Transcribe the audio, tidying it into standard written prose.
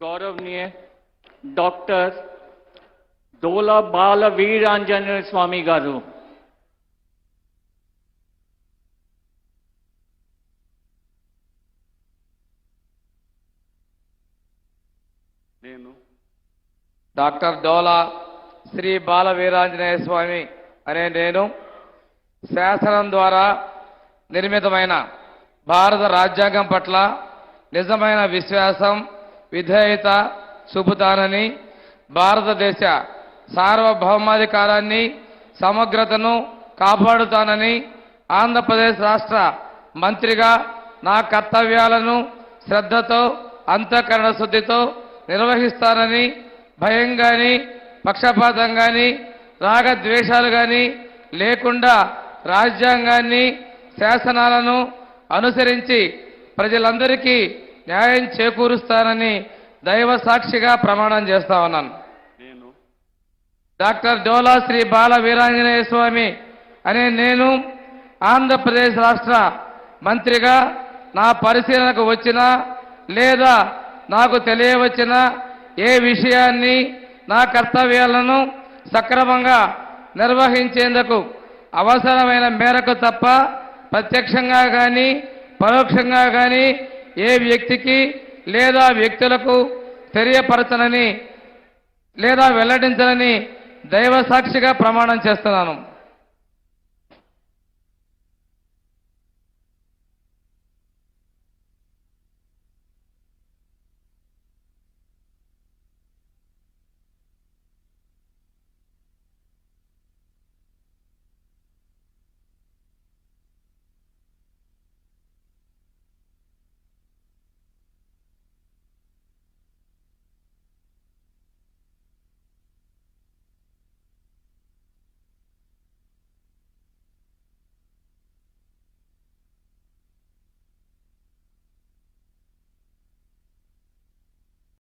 गौरवनीय doctor डोला बाल वीरांजनेय स्वामी गारू doctor డోలా శ్రీ బాల వీరాంజనేయ స్వామి అనే నేను శాసనం ద్వారా నిర్మితమైన భారత రాజ్యాంగం పట్ల నిజమైన విశ్వాసం విధేయత చూపుతానని భారతదేశ సార్వభౌమాధికారాన్ని సమగ్రతను కాపాడుతానని ఆంధ్రప్రదేశ్ రాష్ట్ర మంత్రిగా నా కర్తవ్యాలను శ్రద్ధతో అంతఃకరణ శుద్ధితో నిర్వహిస్తానని భయం కానీ పక్షపాతం కానీ రాగద్వేషాలు కానీ లేకుండా రాజ్యాంగాన్ని శాసనాలను అనుసరించి ప్రజలందరికీ న్యాయం చేకూరుస్తానని దైవ సాక్షిగా ప్రమాణం చేస్తా ఉన్నాను. డాక్టర్ డోలా శ్రీ బాల వీరాంజనేయ స్వామి అనే నేను ఆంధ్రప్రదేశ్ రాష్ట్ర మంత్రిగా నా పరిశీలనకు వచ్చిన లేదా నాకు తెలియవచ్చిన ఏ విషయాన్ని నా కర్తవ్యాలను సక్రమంగా నిర్వహించేందుకు అవసరమైన మేరకు తప్ప ప్రత్యక్షంగా కానీ పరోక్షంగా కానీ ఏ వ్యక్తికి లేదా వ్యక్తులకు తెలియపరచనని లేదా వెల్లడించనని దైవ సాక్షిగా ప్రమాణం చేస్తున్నాను.